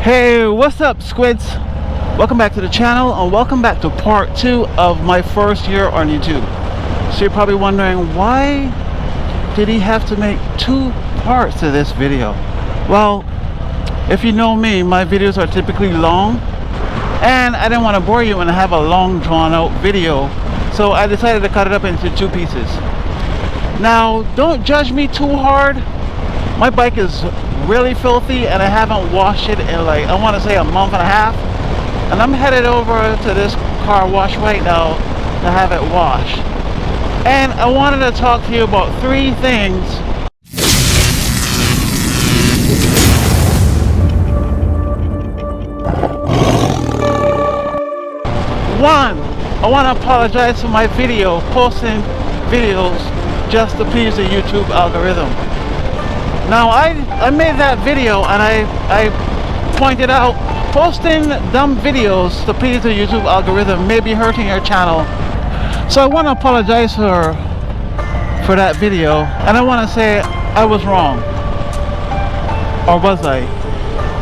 Hey, what's up, squids? Welcome back to the channel and welcome back to part 2 of my first year on YouTube. So you're probably wondering, why did he have to make 2 parts to this video? Well, if you know me, my videos are typically long and I didn't want to bore you and have a long drawn out video, so I decided to cut it up into 2 pieces. Now, don't judge me too hard. My bike is really filthy and I haven't washed it in like, I want to say, a month and a half, and I'm headed over to this car wash right now to have it washed. And I wanted to talk to you about 3 things. One, I want to apologize for my video, posting videos just to please the YouTube algorithm. Now I made that video and I pointed out posting dumb videos to please the YouTube algorithm may be hurting your channel. So I want to apologize for that video, and I want to say I was wrong. Or was I?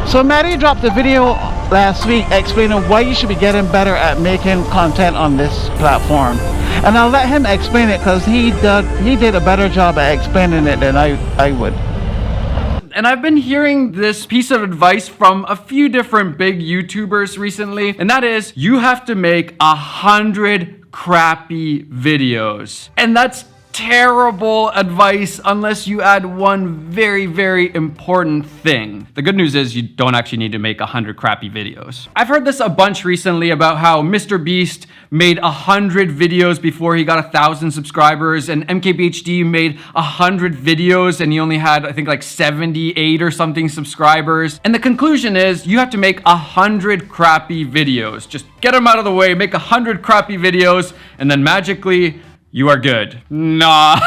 So Matti dropped a video last week explaining why you should be getting better at making content on this platform. And I'll let him explain it because he did a better job at explaining it than I would. And I've been hearing this piece of advice from a few different big YouTubers recently, and that is, you have to make 100 crappy videos. And that's terrible advice unless you add one very, very important thing. The good news is you don't actually need to make 100 crappy videos. I've heard this a bunch recently about how Mr. Beast made 100 videos before he got 1,000 subscribers, and MKBHD made 100 videos and he only had, I think, like 78 or something subscribers. And the conclusion is you have to make 100 crappy videos. Just get them out of the way, make 100 crappy videos, and then magically you are good. Nah.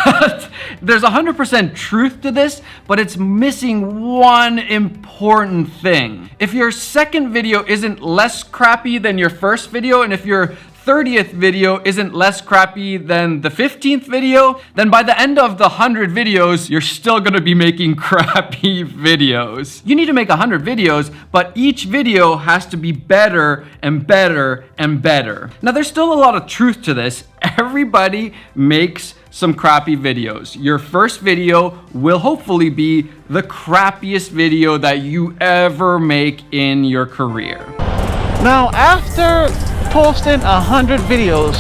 There's 100% truth to this, but it's missing one important thing. If your second video isn't less crappy than your first video, and if your 30th video isn't less crappy than the 15th video, then by the end of the 100 videos, you're still gonna be making crappy videos. You need to make 100 videos, but each video has to be better and better and better. Now, there's still a lot of truth to this. Everybody makes some crappy videos. Your first video will hopefully be the crappiest video that you ever make in your career. Now, after posting 100 videos,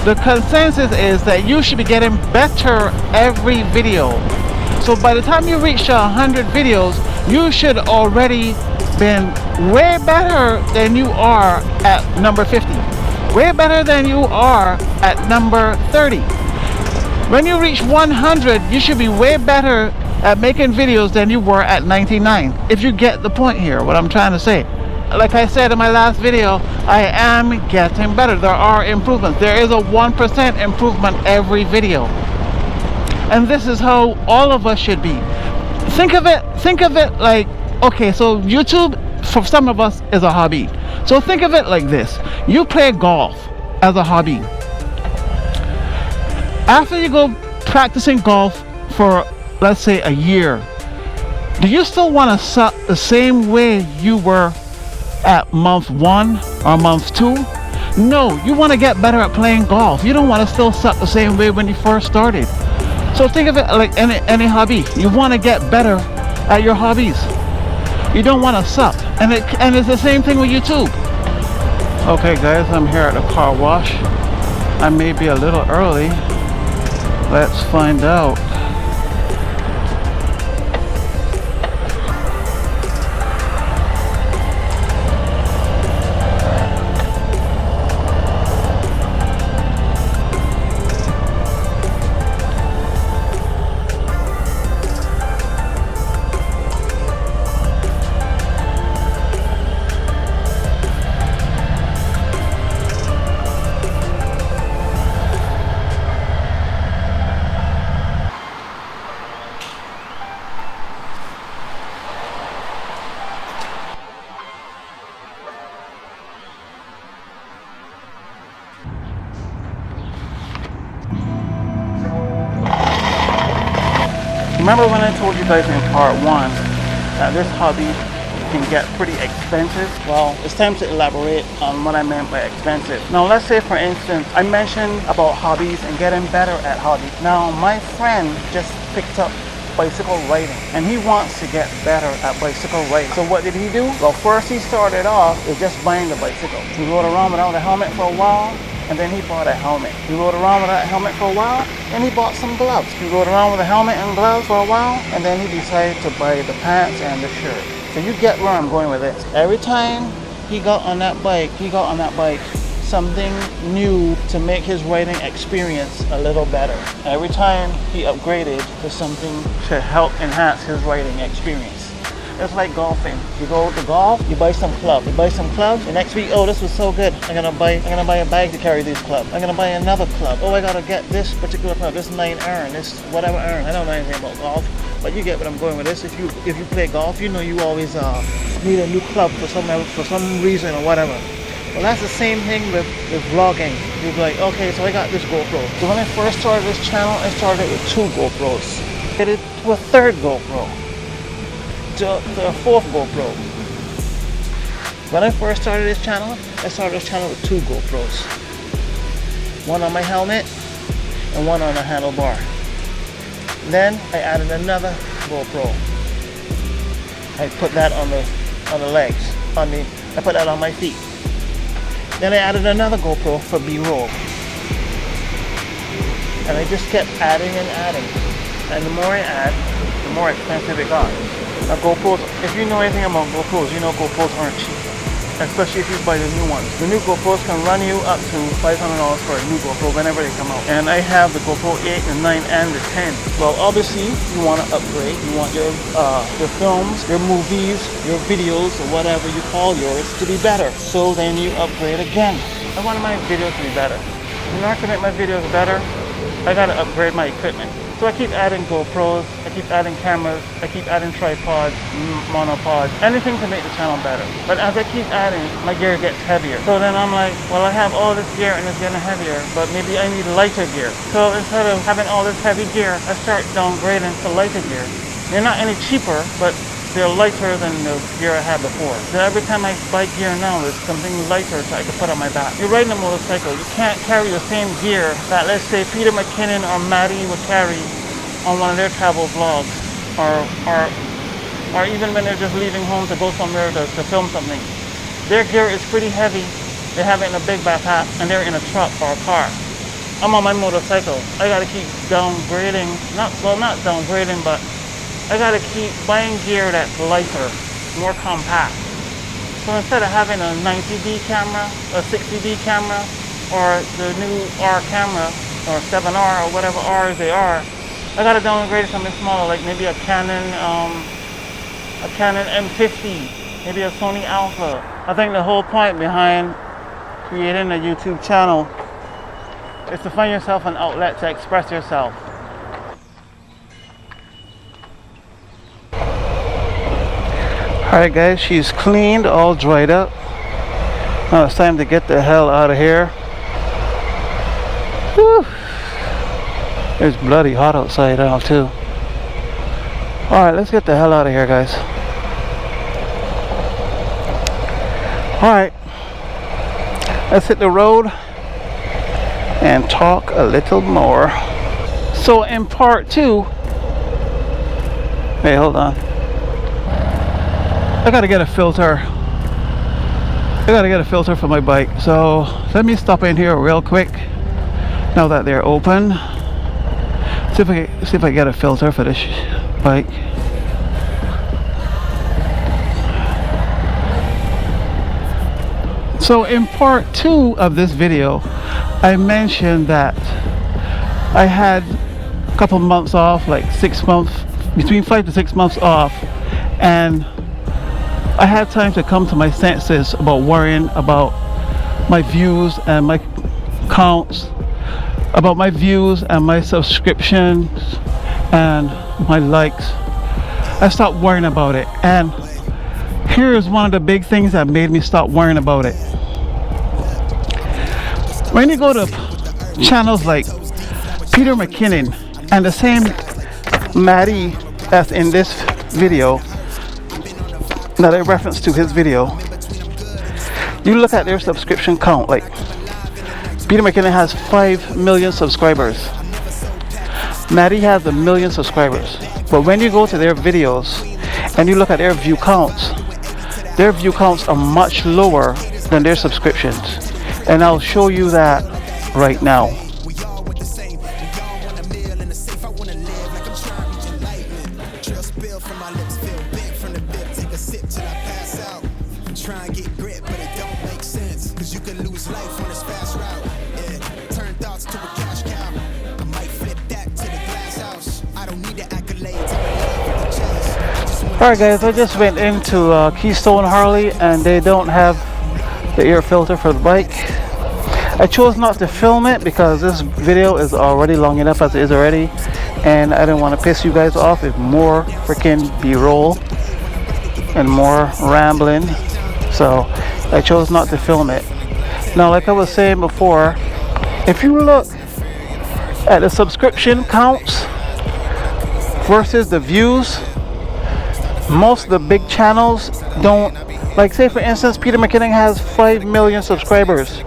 the consensus is that you should be getting better every video. So by the time you reach 100 videos, you should already been way better than you are at number 50, way better than you are at number 30. When you reach 100, you should be way better at making videos than you were at 99, if you get the point here, what I'm trying to say. Like I said in my last video, I am getting better. There are improvements. There is a 1% improvement every video. And this is how all of us should be. Think of it like, okay, so YouTube for some of us is a hobby. So think of it like this. You play golf as a hobby. After you go practicing golf for, let's say, a year, do you still want to suck the same way you were at month 1 or month 2? No, you want to get better at playing golf. You don't want to still suck the same way when you first started. So think of it like any hobby. You want to get better at your hobbies. You don't want to suck. And it's the same thing with YouTube. Okay guys, I'm here at the car wash. I may be a little early. Let's find out. Remember when I told you guys in part 1 that this hobby can get pretty expensive. Well, it's time to elaborate on what I meant by expensive. Now, let's say for instance, I mentioned about hobbies and getting better at hobbies. Now, my friend just picked up bicycle riding and he wants to get better at bicycle riding. So what did he do? Well, first he started off with just buying the bicycle. He rode around without a helmet for a while, and then he bought a helmet. He rode around without a helmet for a while, and he bought some gloves. He rode around with a helmet and gloves for a while, and then he decided to buy the pants and the shirt. So you get where I'm going with this. Every time he got on that bike, something new to make his riding experience a little better. Every time he upgraded to something to help enhance his riding experience. It's like golfing. You go to golf, you buy some clubs. The next week, oh, this was so good. I'm gonna buy a bag to carry these clubs. I'm gonna buy another club. Oh, I gotta get this particular club, this 9 iron, this whatever iron. I don't know anything about golf, but you get what I'm going with this. If you play golf, you know you always need a new club for some reason or whatever. Well, that's the same thing with vlogging. You're like, okay, so I got this GoPro. So when I first started this channel, I started with 2 GoPros. I did to a 3rd GoPro. To a 4th GoPro. When I first started this channel, I started this channel with 2 GoPros. One on my helmet and one on the handlebar. Then I added another GoPro. I put that on the legs. I put that on my feet. Then I added another GoPro for B-roll. And I just kept adding and adding. And the more I add, the more expensive it got. Now GoPros, if you know anything about GoPros, you know GoPros aren't cheap. Especially if you buy the new ones. The new GoPros can run you up to $500 for a new GoPro whenever they come out. And I have the GoPro 8, the 9, and the 10. Well, obviously, you want to upgrade. You want your films, your movies, your videos, or whatever you call yours to be better. So then you upgrade again. I want my videos to be better. In order to make my videos better, I gotta upgrade my equipment. So I keep adding GoPros, I keep adding cameras, I keep adding tripods, monopods, anything to make the channel better. But as I keep adding, my gear gets heavier. So then I'm like, well, I have all this gear and it's getting heavier, but maybe I need lighter gear. So instead of having all this heavy gear, I start downgrading to lighter gear. They're not any cheaper, but they're lighter than the gear I had before. So every time I buy gear now, it's something lighter so I can put on my back. You're riding a motorcycle, you can't carry the same gear that, let's say, Peter McKinnon or Matti would carry on one of their travel vlogs, or even when they're just leaving home to go somewhere to film something. Their gear is pretty heavy. They have it in a big backpack and they're in a truck or a car. I'm on my motorcycle. I gotta keep downgrading, not downgrading, but I gotta keep buying gear that's lighter, more compact. So instead of having a 90D camera, a 60D camera, or the new R camera, or 7R, or whatever R's they are, I gotta downgrade to something smaller, like maybe a Canon M50, maybe a Sony Alpha. I think the whole point behind creating a YouTube channel is to find yourself an outlet to express yourself. Alright guys, she's cleaned, all dried up. Now it's time to get the hell out of here. Whew. It's bloody hot outside now too. Alright, let's get the hell out of here, guys. Alright, let's hit the road and talk a little more. So in part 2, hey, hold on. I gotta get a filter. I gotta get a filter for my bike. So let me stop in here real quick. Now that they're open, see if I get a filter for this bike. So in part 2 of this video, I mentioned that I had a couple months off, like 6 months, between 5 to 6 months off, and I had time to come to my senses about worrying about my views and my counts, about my views and my subscriptions and my likes. I stopped worrying about it, and here's one of the big things that made me stop worrying about it. When you go to channels like Peter McKinnon and the same Matti that's in this video, that I referenced to his video, you look at their subscription count. Like, Peter McKinnon has 5 million subscribers. Matti has 1 million subscribers. But when you go to their videos and you look at their view counts are much lower than their subscriptions. And I'll show you that right now. Alright guys, I just went into Keystone Harley and they don't have the air filter for the bike. I chose not to film it because this video is already long enough as it is already, and I didn't want to piss you guys off with more freaking b-roll and more rambling, so I chose not to film it. Now, like I was saying before, if you look at the subscription counts versus the views, most of the big channels don't, like say for instance Peter McKinnon has 5 million subscribers.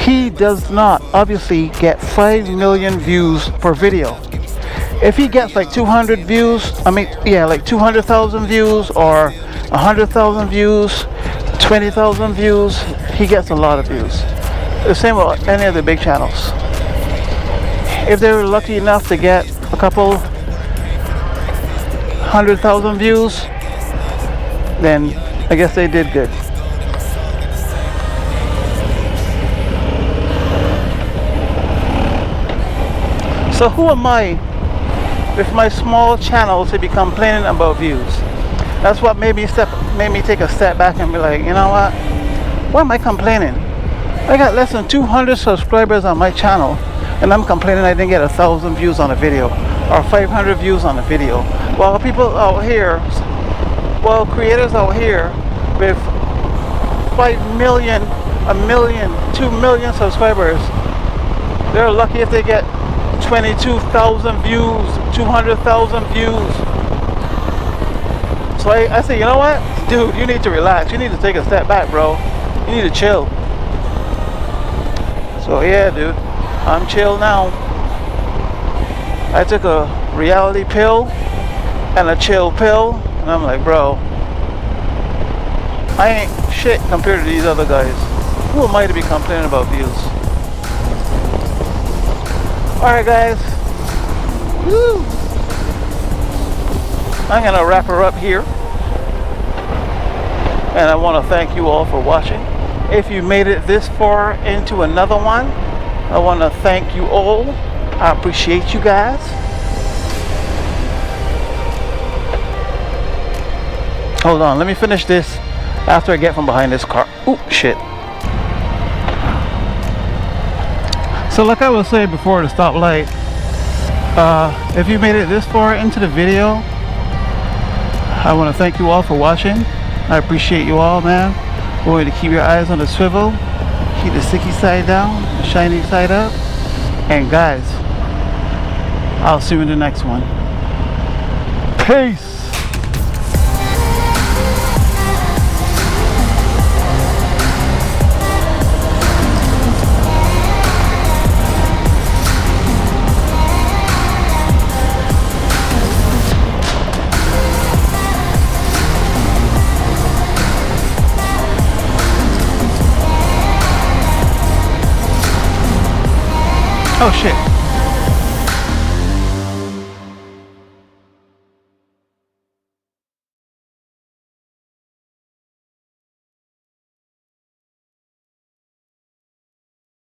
He does not obviously get 5 million views per video. If he gets like 200 views, like 200,000 views or 100,000 views, 20,000 views, he gets a lot of views. The same with any of the big channels. If they're lucky enough to get a couple 100,000 views, then I guess they did good. So who am I with my small channel to be complaining about views? That's what made me take a step back and be like, you know what? Why am I complaining? I got less than 200 subscribers on my channel, and I'm complaining I didn't get 1,000 views on a video or 500 views on a video. While people out here, creators out here with 5 million, 1 million, 2 million subscribers, they're lucky if they get 22,000 views, 200,000 views. So I say, you know what? Dude, you need to relax. You need to take a step back, bro. You need to chill. So yeah, dude, I'm chill now. I took a reality pill and a chill pill, and I'm like, bro, I ain't shit compared to these other guys. Who am I to be complaining about views? Alright guys, woo. I'm gonna wrap her up here, and I want to thank you all for watching. If you made it this far into another one, I want to thank you all. I appreciate you guys. Hold on, let me finish this after I get from behind this car. Ooh, shit. So like I was saying before the stoplight, if you made it this far into the video, I want to thank you all for watching. I appreciate you all, man. I want you to keep your eyes on the swivel, keep the sticky side down, the shiny side up, and guys, I'll see you in the next one. Peace. Oh shit.